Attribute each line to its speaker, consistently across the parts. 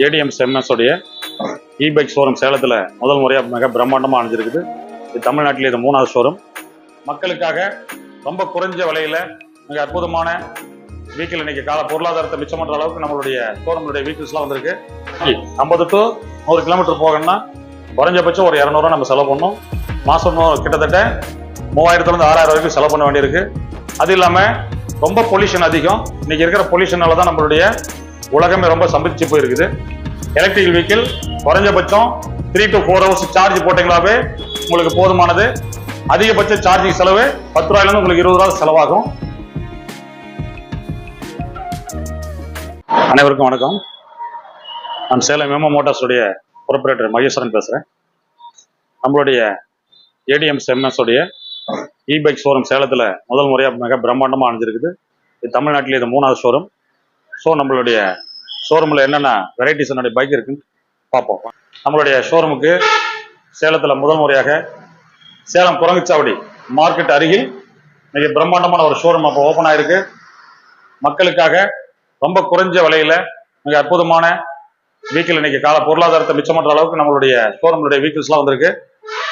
Speaker 1: ATMs MS உடைய இ-பைக் showroom சேலத்தில் முதல் முறையாக மிக பிரம்மாண்டமாக அமைஞ்சிருக்குது. இது தமிழ்நாட்டில் இது 3வது ஷோரூம். மக்களுக்காக ரொம்ப குறைஞ்ச விலையில் மிக அற்புதமான வெஹிக்கிள் இன்னைக்கு கால பொருளாதாரத்தை மிச்சம் பண்ற அளவுக்கு நம்மளுடைய ஷோரூமுடைய வெஹிக்கிள்ஸ்லாம் வந்திருக்கு. 50 to 100 கிலோமீட்டர் போகணும்னா குறைஞ்சபட்சம் ஒரு 200 ரூபா நம்ம செலவு பண்ணணும். மாதம் கிட்டத்தட்ட 3000 to 6000 வரைக்கும் செலவு பண்ண வேண்டியிருக்கு. அது இல்லாமல் ரொம்ப பொல்யூஷன் அதிகம். இன்னைக்கு இருக்கிற பொல்யூஷனால தான் நம்மளுடைய உலகமே ரொம்ப சம்பிச்சு போயிருக்குது. எலக்ட்ரிக்கல் வெஹிக்கிள் குறைஞ்சபட்சம் 3 to 4 hours சார்ஜ் போட்டீங்களாவே உங்களுக்கு போதுமானது. அதிகபட்ச சார்ஜிங் செலவு 10 ரூபாயிலிருந்து உங்களுக்கு 20 ரூபா செலவாகும். அனைவருக்கும் வணக்கம். நான் சேலம் எம்எம் மோட்டார்ஸ் உடைய ப்ரொப்ரைட்டர் மகேஸ்வரன் பேசுறேன். நம்மளுடைய ஏடிஎம்ஸ் எம்எஸ் உடைய இ-பைக் ஷோரூம் சேலத்தில் முதல் முறையாக மிக பிரம்மாண்டமாக அமைஞ்சிருக்குது. இது தமிழ்நாட்டில் இது 3வது ஷோரூம். ஸோ நம்மளுடைய ஷோரூமில் என்னென்ன வெரைட்டிஸ் என்னுடைய பைக் இருக்குன்னு பார்ப்போம். நம்மளுடைய ஷோரூமுக்கு சேலத்தில் முதல் முறையாக சேலம் குரங்குச்சாவடி மார்க்கெட் அருகில் மிக பிரம்மாண்டமான ஒரு ஷோரூம் அப்போ ஓப்பன் ஆயிருக்கு. மக்களுக்காக ரொம்ப குறைஞ்ச விலையில மிக அற்புதமான வெஹிக்கிள் இன்னைக்கு கால பொருளாதாரத்தை மிச்சம் பண்ற அளவுக்கு நம்மளுடைய ஷோரூமுடைய வெஹிக்கிள்ஸ்லாம் வந்திருக்கு.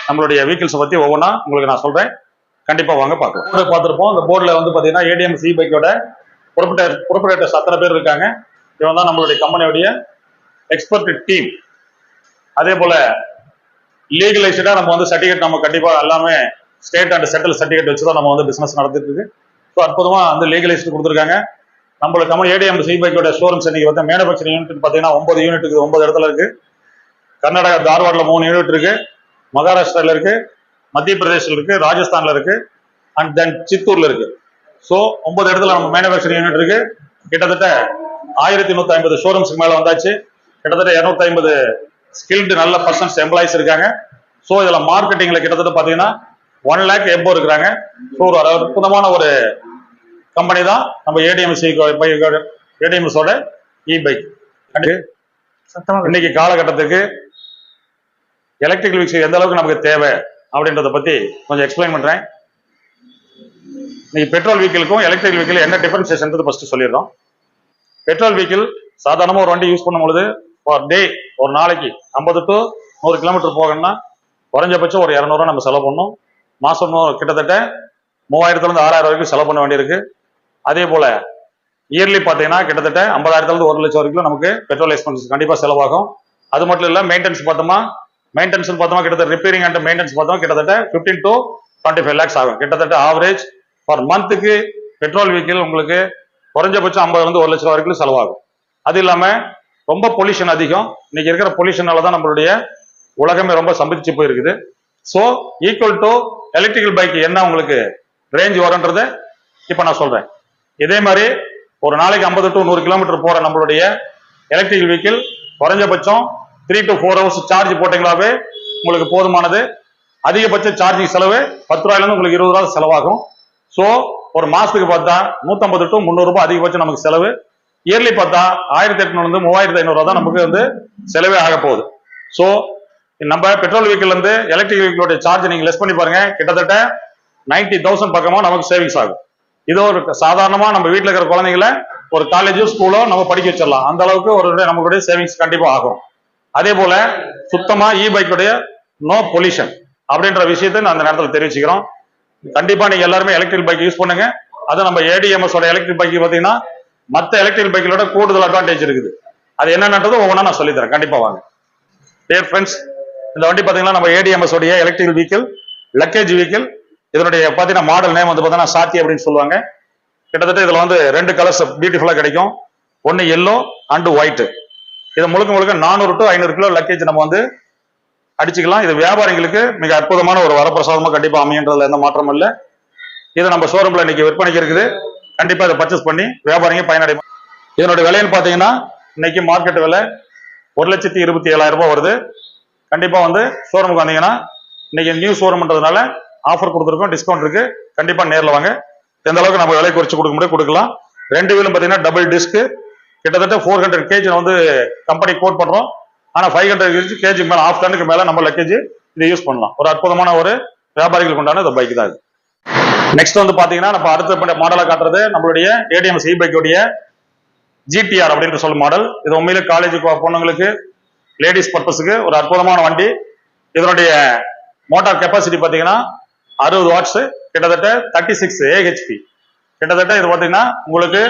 Speaker 1: நம்மளுடைய வெஹிக்கிள்ஸை பற்றி ஒவ்வொன்றா உங்களுக்கு நான் சொல்றேன். கண்டிப்பா வாங்க பார்க்கலாம். பார்த்துருப்போம். இந்த போர்டில் வந்து பார்த்தீங்கன்னா ஏடிஎம்ஸ் இ-பைக்கோட ப்ரொப்ரைட்டர்ஸ் அத்தனை பேர் இருக்காங்க. இவன் தான் நம்மளுடைய கம்பெனியுடைய எக்ஸ்பர்ட் டீம். அதே போல லீகலைஸ்டா நம்ம வந்து சர்டிஃபிகேட் நம்ம கண்டிப்பா எல்லாமே ஸ்டேட் அண்ட் சென்ட்ரல் சர்டிஃபிகேட் வச்சு தான் நம்ம வந்து பிசினஸ் நடத்திட்டு இருக்கு. ஸோ அற்புதமா வந்து லீகலைஸ்ட் கொடுத்துருக்காங்க. நம்மளோட கம்பெனி ஏடிஎம்ஸ் இ-பைக்கோட ஷோரூம்ஸ் இன்னைக்கு வந்து மேனுஃபேக்சரிங் யூனிட் பார்த்தீங்கன்னா 9 யூனிட் இருக்குது. 9 இடத்துல இருக்கு. கர்நாடகா தார்வாடில் 3 யூனிட் இருக்கு. மகாராஷ்டிரால இருக்கு, மத்திய பிரதேசில் இருக்கு, ராஜஸ்தான்ல இருக்கு, அண்ட் தென் சித்தூர்ல இருக்கு. ஸோ 9 இடத்துல நம்ம மேனுஃபேக்சரிங் யூனிட் இருக்கு. கிட்டத்தட்ட 1150 ஷோரூம்ஸ்க்கு மேல வந்தாச்சு. கிட்டத்தட்ட 250 ஸ்கில்டு நல்ல பர்சன்ஸ் எம்ப்ளாயிஸ் இருக்காங்க. ஸோ இதுல மார்க்கெட்டிங்ல கிட்டத்தட்ட பாத்தீங்கன்னா 1 lakh எபோ இருக்கிறாங்க. ஸோ ஒரு அற்புதமான ஒரு கம்பெனி தான் நம்ம ஏடிஎம்ஸோட இ-பைக். இன்னைக்கு காலகட்டத்துக்கு எலக்ட்ரிக்கல் வெஹிக்கிள் எந்த அளவுக்கு நமக்கு தேவை அப்படின்றத பத்தி கொஞ்சம் எக்ஸ்பிளைன் பண்றேன். இன்னைக்கு பெட்ரோல் வெஹிக்கிளுக்கும் எலக்ட்ரிக்கல் வெஹிக்கிள் என்ன டிஃபரன்சியேஷன் ஃபர்ஸ்ட் சொல்லிடுறோம். பெட்ரோல் வெஹிக்கிள் சாதாரணமாக ஒரு வண்டி யூஸ் பண்ணும்பொழுது ஒரு டே ஒரு நாளைக்கு 50 to 100 கிலோமீட்டர் போகணும்னா குறைஞ்சபட்சம் ஒரு 200 ரூபா நம்ம செலவு பண்ணணும். மாதம் கிட்டத்தட்ட 3000 to 6000 வரைக்கும் செலவு பண்ண வேண்டியிருக்கு. அதே போல இயர்லி பார்த்தீங்கன்னா கிட்டத்தட்ட 50,000 to 1 லட்சம் வரைக்கும் நமக்கு பெட்ரோல் எக்ஸ்பென்சஸ் கண்டிப்பாக செலவாகும். அது மட்டும் இல்லை மெயின்டெனன்ஸ் பார்த்தோமா கிட்டத்தட்ட ரிப்பேரிங் அண்ட் மெயின்டெனன்ஸ் பார்த்தோம் கிட்டத்தட்ட 15 to 25 lakhs ஆகும். கிட்டத்தட்ட ஆவரேஜ் ஃபார் மந்த்துக்கு பெட்ரோல் வெஹிக்கிள் உங்களுக்கு குறைஞ்சபட்சம் 50,000 to 1 லட்சம் வரைக்கும் செலவாகும். அது இல்லாம ரொம்ப பொல்யூஷன் அதிகம். இன்னைக்கு இருக்கிற பொல்யூஷனால தான் நம்மளுடைய உலகமே ரொம்ப சம்பிச்சு போயிருக்குது. So equal to electrical bike என்ன உங்களுக்கு ரேஞ்ச் வரும்ன்றதை இப்போ நான் சொல்றேன். இதே மாதிரி ஒரு நாளைக்கு 50 to 100 கிலோமீட்டர் போற நம்மளுடைய எலக்ட்ரிக்கல் வெஹிக்கிள் குறைஞ்சபட்சம் 3 to 4 hours சார்ஜ் போட்டீங்களாவே உங்களுக்கு போதுமானது. அதிகபட்ச சார்ஜிங் செலவு 10 ரூபாயிலிருந்து உங்களுக்கு 20 ரூபா செலவாகும். ஸோ ஒரு மாசத்துக்கு பார்த்தா 150 to 300 ரூபாய் அதிகபட்சம் நமக்கு செலவு. இயர்லி பார்த்தா 1800 to 3500 தான் நமக்கு வந்து செலவே ஆக போகுது. ஸோ நம்ம பெட்ரோல் வெஹிக்கிள் வந்து எலக்ட்ரிக் வெஹிக்கிளோட சார்ஜ் நீங்க லெஸ் பண்ணி பாருங்க. கிட்டத்தட்ட 90,000 பக்கமா நமக்கு சேவிங்ஸ் ஆகும். இது ஒரு சாதாரணமா நம்ம வீட்டில் இருக்கிற குழந்தைங்களை ஒரு காலேஜோ ஸ்கூலோ நம்ம படிக்க வச்சிடலாம். அந்த அளவுக்கு ஒரு நம்மளுடைய சேவிங்ஸ் கண்டிப்பா ஆகும். அதே போல சுத்தமா இ-பைக்குடைய நோ பொல்யூஷன் அப்படின்ற விஷயத்தை நான் அந்த நேரத்தில் தெரிவிச்சுக்கிறோம். கண்டிப்பா நீங்க எல்லாருமே எலக்ட்ரிக் பைக் யூஸ் பண்ணுங்க. அது நம்ம ஏடிஎம்எஸ் எலக்ட்ரிக் பைக் பாத்தீங்கன்னா மற்ற எலக்ட்ரிக் பைக்கோட கூடுதல் அட்வான்டேஜ் இருக்குது. அது என்னன்றது ஒவ்வொன்றா நான் சொல்லி தரேன். கண்டிப்பா வாங்க. டியர் ஃப்ரெண்ட்ஸ், இந்த வண்டி பாத்தீங்கன்னா நம்ம ஏடிஎம்எஸ் உடைய எலக்ட்ரிக் வெஹிக்கிள் லக்கேஜ் வெஹிக்கிள். இதனுடைய பாத்தீங்கன்னா மாடல் நேம் வந்து பாத்தீங்கன்னா சாத்தி அப்படின்னு சொல்லுவாங்க. கிட்டத்தட்ட இதுல வந்து 2 கலர்ஸ் பியூட்டிஃபுல்லா கிடைக்கும். ஒன்னு எல்லோ அண்ட் ஒயிட். இதை முழுக்க 400 to 500 கிலோ லக்கேஜ் நம்ம வந்து அடிச்சுக்கலாம். இது வியாபாரிகளுக்கு மிக அற்புதமான ஒரு வரப்பிரசாதமா கண்டிப்பா அமையன்றதுல எந்த மாற்றமும் இல்லை. இதை நம்ம ஷோரூம்ல இன்னைக்கு விற்பனைக்கு இருக்குது. கண்டிப்பா இதை பர்ச்சேஸ் பண்ணி வியாபாரிங்க பயனடையும். இதனுடைய விலைன்னு பாத்தீங்கன்னா இன்னைக்கு மார்க்கெட் விலை 1,27,000 ரூபாய் வருது. கண்டிப்பா வந்து ஷோரூமுக்கு வந்தீங்கன்னா இன்னைக்கு நியூ ஷோரூம்ன்றதுனால ஆஃபர் கொடுத்துருக்கோம், டிஸ்கவுண்ட் இருக்கு. கண்டிப்பா நேரில் வாங்க. எந்த அளவுக்கு நம்ம விலை குறைச்சு கொடுக்க முடியும் கொடுக்கலாம். 2 வீலும் பாத்தீங்கன்னா டபுள் டிஸ்க். கிட்டத்தட்ட 400 kg வந்து கம்பெனி கோட் பண்றோம். ஆனா 500 kg மேல ஆஃப் டன்னுக்கு மேல நம்ம லக்கேஜ் இதை யூஸ் பண்ணலாம். ஒரு அற்புதமான ஒரு வியாபாரிகளுக்கு உண்டான இந்த பைக் தான் இது. நெக்ஸ்ட் வந்து பாத்தீங்கன்னா நம்ம அடுத்த மாடலா காட்டுறது நம்மளுடைய ஏடிஎம்ஸ் இ-பைக்கோடைய GTR அப்படின்னு சொல்லும் மாடல். இது உண்மையிலே காலேஜ் பொண்ணுங்களுக்கு லேடிஸ் பர்பஸுக்கு ஒரு அற்புதமான வண்டி. இதனுடைய மோட்டார் கெப்பாசிட்டி பாத்தீங்கன்னா 60 வாட்ஸ், கிட்டத்தட்ட 36 AHP. கிட்டத்தட்ட இது பாத்தீங்கன்னா உங்களுக்கு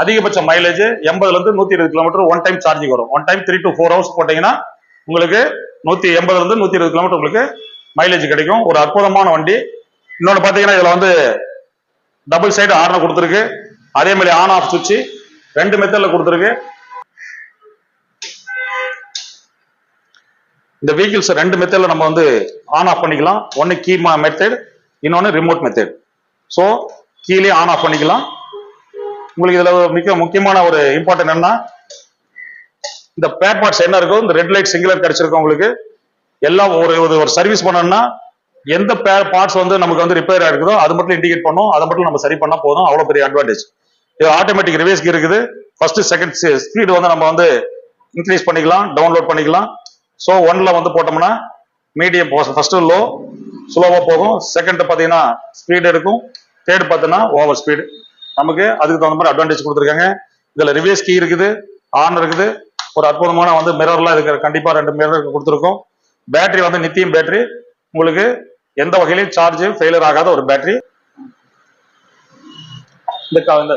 Speaker 1: அதிகபட்ச மைலேஜ் 80ல இருந்து 120 கிலோமீட்டர் ஒன் டைம் சார்ஜிங் வரும். ஒன் டைம் 3 to 4 hours போட்டீங்கன்னா உங்களுக்கு 180ல இருந்து 120 கிலோமீட்டர் உங்களுக்கு மைலேஜ் கிடைக்கும். ஒரு அற்புதமான வண்டி. இன்னொன்னு பாத்தீங்கன்னா இதுல வந்து டபுள் சைடு ஹார்ன் கொடுத்துருக்கு. அதே மாதிரி ஆன் ஆஃப் சுவிட்ச் 2 மெத்தட்ல கொடுத்துருக்கு. இந்த வெஹிக்கிள்ஸ் 2 மெத்தட்ல நம்ம வந்து ஆன் ஆஃப் பண்ணிக்கலாம். ஒன்னு கீ மெத்தட், இன்னொன்னு ரிமோட் மெத்தட். ஸோ கீழே ஆன் ஆஃப் பண்ணிக்கலாம். உங்களுக்கு இதுல மிக முக்கியமான ஒரு இம்பார்ட்டன்ட் என்னன்னா, இந்த பேர் பார்ட்ஸ் என்ன இருக்கும், இந்த ரெட் லைட் சிங்குலர் கிடைச்சிருக்கும் உங்களுக்கு. எல்லாம் ஒரு சர்வீஸ் பண்ணணும்னா எந்த பேர் பார்ட்ஸ் வந்து நமக்கு வந்து ரிப்பேர் ஆயிருக்குதோ அது மட்டும் இண்டிகேட் பண்ணும். அதை மட்டும் நம்ம சரி பண்ணா போதும். அவ்வளவு பெரிய அட்வான்டேஜ். இது ஆட்டோமேட்டிக் ரிவர்ஸ் கீர் இருக்குது. ஃபர்ஸ்ட் செகண்ட் ஸ்பீடு வந்து நம்ம வந்து இன்க்ரீஸ் பண்ணிக்கலாம், டவுன்லோட் பண்ணிக்கலாம். ஸோ ஒன்ல வந்து போட்டோம்னா மீடியம் ஃபர்ஸ்ட் லோ ஸ்லோவா போகும். செகண்ட் பாத்தீங்கன்னா ஸ்பீடு இருக்கும். தேர்ட் பார்த்தீங்கன்னா ஓவர் ஸ்பீடு. நமக்கு அதுக்கு தகுந்த மாதிரி அட்வான்டேஜ் கொடுத்துருக்காங்க. இதுல ரிவர்ஸ் கீ இருக்குது, ஆன் இருக்குது. ஒரு அற்புதமான வந்து மிரர்லாம் இருக்கிற கண்டிப்பா 2 மிரர் கொடுத்துருக்கோம். பேட்டரி வந்து நித்தியம் பேட்டரி. உங்களுக்கு எந்த வகையிலையும் சார்ஜ் ஃபெயிலியர் ஆகாத ஒரு பேட்டரி.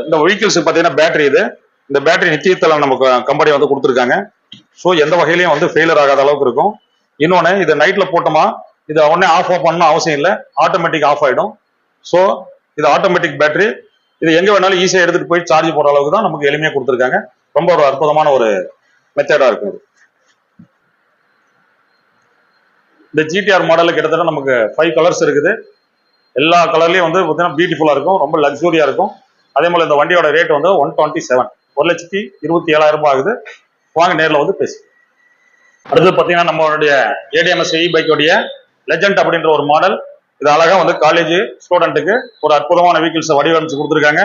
Speaker 1: இந்த வெஹிக்கிள்ஸ் பாத்தீங்கன்னா பேட்டரி இது. இந்த பேட்டரி நித்தியத்துல நமக்கு கம்பெனி வந்து கொடுத்துருக்காங்க. ஸோ எந்த வகையிலையும் வந்து ஃபெயிலியர் ஆகாத அளவுக்கு இருக்கும். இன்னொன்னு இது நைட்ல போட்டோமா இதை உடனே ஆஃப் பண்ணணும் அவசியம் இல்லை, ஆட்டோமேட்டிக் ஆஃப் ஆயிடும். ஸோ இது ஆட்டோமேட்டிக் பேட்டரி. இது எங்க வேணாலும் ஈஸியா எடுத்துட்டு போய் சார்ஜ் போடுற அளவுக்கு தான் நமக்கு எளிமையா கொடுத்துருக்காங்க. ரொம்ப ஒரு அற்புதமான ஒரு மெத்தடா இருக்கும். இந்த GTR மாடல்ல கிட்டத்தட்ட நமக்கு 5 கலர்ஸ் இருக்குது. எல்லா கலர்லயும் வந்து பார்த்தீங்கன்னா பியூட்டிஃபுல்லா இருக்கும், ரொம்ப லக்ஸூரியா இருக்கும். அதே போல இந்த வண்டியோட ரேட் வந்து 127, 1,27,000 ஆகுது. வாங்க நேரில் வந்து பேசு. அடுத்து பார்த்தீங்கன்னா நம்மளுடைய ADMS பைக்கோடைய லெஜண்ட் அப்படின்ற ஒரு மாடல். இது அழகா வந்து காலேஜ் ஸ்டூடெண்ட்டுக்கு ஒரு அற்புதமான வெஹிக்கிள்ஸ் வடிவமைச்சு கொடுத்துருக்காங்க.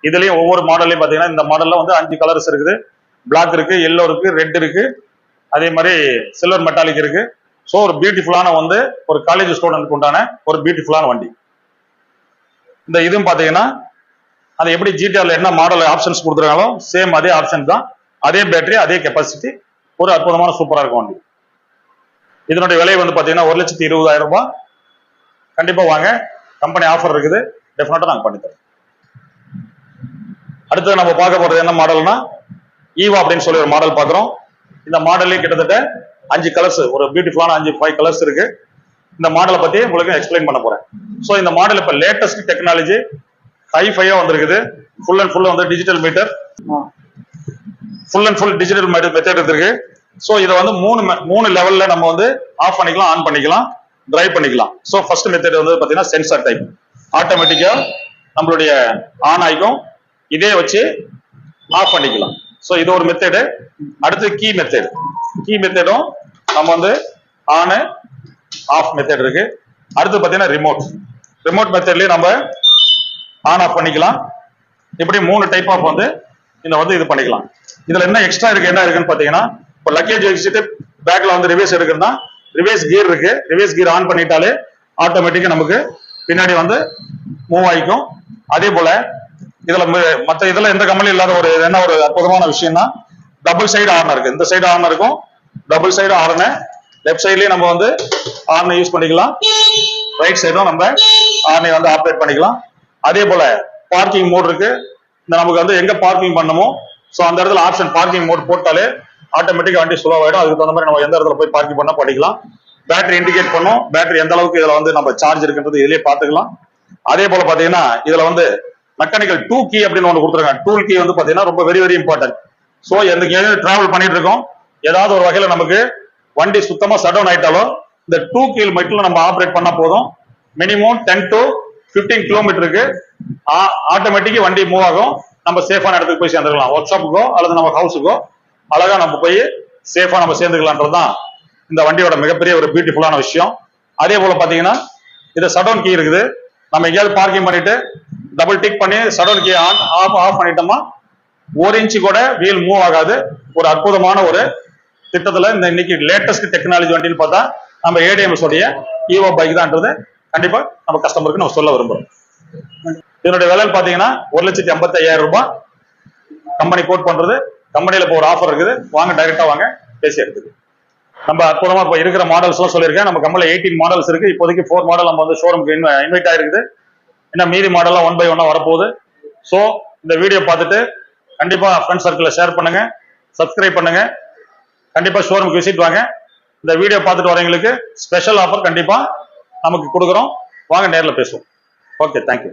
Speaker 1: இதுலயும் ஒவ்வொரு மாடல்லையும் பார்த்தீங்கன்னா இந்த மாடல்ல வந்து 5 கலர்ஸ் இருக்குது. பிளாக் இருக்கு, எல்லோ இருக்கு, ரெட் இருக்கு, அதே மாதிரி சில்வர் மெட்டாலிக் இருக்கு. ஸோ ஒரு பியூட்டிஃபுல்லான வந்து ஒரு காலேஜ் ஸ்டூடெண்ட்க்கு உண்டான ஒரு பியூட்டிஃபுல்லான வண்டி. இந்த இதுவும் பார்த்தீங்கன்னா அது எப்படி GTRல என்ன மாடல் ஆப்ஷன்ஸ் கொடுத்துருக்காங்களோ சேம் அதே ஆப்ஷன் தான், அதே பேட்டரி, அதே கெப்பாசிட்டி. ஒரு அற்புதமான சூப்பரா இருக்கும் வண்டி. இதனுடைய விலை வந்து பாத்தீங்கன்னா 1,20,000. கண்டிப்பா வாங்க, கம்பெனி ஆஃபர் இருக்குது, டெஃபினட்டா நாங்க பண்ணித்தரோம். அடுத்து நம்ம பார்க்க போறது என்ன மாடல்னா ஈவா அப்படின்னு சொல்லி ஒரு மாடல் பாக்குறோம். இந்த மாடல்லே கிட்டத்தட்ட 5 கலர்ஸ், ஒரு பியூட்டிஃபுல்லான 5 கலர்ஸ் இருக்கு. இந்த மாடலை பத்தி உங்களுக்கு எக்ஸ்பிளைன் பண்ண போறேன். ஸோ இந்த மாடல் இப்ப லேட்டஸ்ட் டெக்னாலஜி ஹைஃபையா வந்திருக்குது. ஃபுல் அண்ட் ஃபுல் வந்து digital meter, full and full digital method இருக்கு. ஸோ இதை வந்து மூணு லெவல்ல நம்ம வந்து ஆஃப் பண்ணிக்கலாம், ஆன் பண்ணிக்கலாம், டிரைவ் பண்ணிக்கலாம். ஸோ ஃபர்ஸ்ட் மெத்தட் வந்து பாத்தீங்கன்னா சென்சார் டைப். ஆட்டோமேட்டிக்கா நம்மளுடைய ஆன் ஆகிக்கும், இதே வச்சு ஆஃப் பண்ணிக்கலாம். ஸோ இது ஒரு மெத்தடு. அடுத்து கீ மெத்தட். கீ மெத்தடும் நம்ம வந்து ஆன் ஆஃப் மெத்தட் இருக்கு. அடுத்து பாத்தீங்கன்னா ரிமோட் மெத்தட்லயே நம்ம ஆன் ஆஃப் பண்ணிக்கலாம். இப்படி 3 டைப் ஆஃப் வந்து இந்த வந்து இது பண்ணிக்கலாம். இதுல என்ன எக்ஸ்ட்ரா இருக்கு, என்ன இருக்குன்னு பாத்தீங்கன்னா, இப்போ லக்கேஜ் வச்சுட்டு பேக்ல வந்து ரிவர்ஸ் எடுக்கிறதுனா ரிவர்ஸ் கியர் இருக்கு. ரிவர்ஸ் கியர் ஆன் பண்ணிட்டாலே ஆட்டோமேட்டிக்கா நமக்கு பின்னாடி வந்து மூவ் ஆகிக்கும். அதே போல இதுல மற்ற இதுல எந்த கம்பெனி இல்லாத ஒரு என்ன ஒரு அற்புதமான விஷயம்னா டபுள் சைடு ஆர்ன் இருக்கு. இந்த சைடு ஆர்ன் இருக்கும், டபுள் சைடு ஆர்ன். லெஃப்ட் சைட்லயே நம்ம வந்து ஆர்னை யூஸ் பண்ணிக்கலாம், ரைட் சைடும் நம்ம ஆர்னை வந்து ஆப்ரேட் பண்ணிக்கலாம். அதே போல பார்க்கிங் மோட் இருக்கு. இந்த நமக்கு வந்து எங்க பார்க்கிங் பண்ணணுமோ ஸோ அந்த இடத்துல ஆப்ஷன் பார்க்கிங் மோட் போட்டாலே ஆட்டோமேட்டிக்கா வண்டி ஸ்லோ ஆயிடும். அதுக்கு தகுந்த மாதிரி நம்ம எந்த இடத்துல போய் பார்க்கிங் பண்ணா பண்ணிக்கலாம். பேட்டரி இண்டிகேட் பண்ணும், பேட்டரி எந்த அளவுக்கு இதுல வந்து நம்ம சார்ஜ் இருக்குன்றது இதுலயே பாத்துக்கலாம். அதே போல பாத்தீங்கன்னா இதுல வந்து மெக்கானிக்கல் 2 கீ அப்படின்னு ஒன்று கொடுத்துருக்காங்க. டூல் கீ வந்து பாத்தீங்கன்னா ரொம்ப வெரி வெரி இம்பார்ட்டன்ட். ஸோ எந்த டிராவல் பண்ணிட்டு இருக்கோம், ஏதாவது ஒரு வகையில நமக்கு வண்டி சுத்தமா ஷட் டவுன் ஆயிட்டாலும் இந்த 2 கீ மட்டும் நம்ம ஆப்ரேட் பண்ணா போதும். மினிமம் 10 to 15 கிலோமீட்டருக்கு ஆட்டோமேட்டிக்கா வண்டி மூவ் ஆகும். நம்ம சேஃபான இடத்துக்கு போய் சேர்ந்துக்கலாம். ஒர்க் ஷாப்புக்கோ அல்லது நம்ம ஹவுஸுக்கோ அழகா நம்ம போய் சேஃபா நம்ம சேர்ந்துக்கலான்றதுதான் இந்த வண்டியோட மிகப்பெரிய ஒரு பியூட்டிஃபுல்லான விஷயம். அதே போல பாத்தீங்கன்னா இது ஷட் கீ இருக்குது. நம்ம எங்கேயாவது பார்க்கிங் பண்ணிட்டு டபுள் டிக் பண்ணி ஷட் கீ ஆஃப் பண்ணிட்டோமா 1 இன்ச்சு கூட வீல் மூவ் ஆகாது. ஒரு அற்புதமான ஒரு திட்டத்துல இந்த இன்னைக்கு லேட்டஸ்ட் டெக்னாலஜி வண்டின்னு பார்த்தா நம்ம ADMS உடைய ஈவோ பைக் தான்ன்றது கண்டிப்பா நம்ம கஸ்டமருக்கு நம்ம சொல்ல விரும்புறோம். இதனுடைய விலை பாத்தீங்கன்னா 1,55,000. கம்பெனி கோட் பண்றது, கம்பெனில இப்போ ஒரு ஆஃபர் இருக்குது, வாங்க டைரக்டா வாங்க பேசி எடுத்துக்கு. நம்ம அற்புதமா இப்போ இருக்கிற மாடல்ஸ் எல்லாம் சொல்லியிருக்கேன். நம்ம கம்பெனில 18 மாடல்ஸ் இருக்கு. இப்போதைக்கு 4 மாடல் நம்ம வந்து ஷோரூமுக்கு இன்வைட் ஆயிருக்குது. இன்னும் மீதி மாடல்லாம் 1 by 1 வரப்போகுது. ஸோ இந்த வீடியோ பார்த்துட்டு கண்டிப்பா ஃப்ரெண்ட் சர்க்கிளில் ஷேர் பண்ணுங்க, சப்ஸ்கிரைப் பண்ணுங்க, கண்டிப்பா ஷோரூமுக்கு விசிட் வாங்க. இந்த வீடியோ பார்த்துட்டு வரவங்களுக்கு ஸ்பெஷல் ஆஃபர் கண்டிப்பா நமக்கு கொடுக்குறோம். வாங்க நேரில் பேசுவோம். Okay, thank you.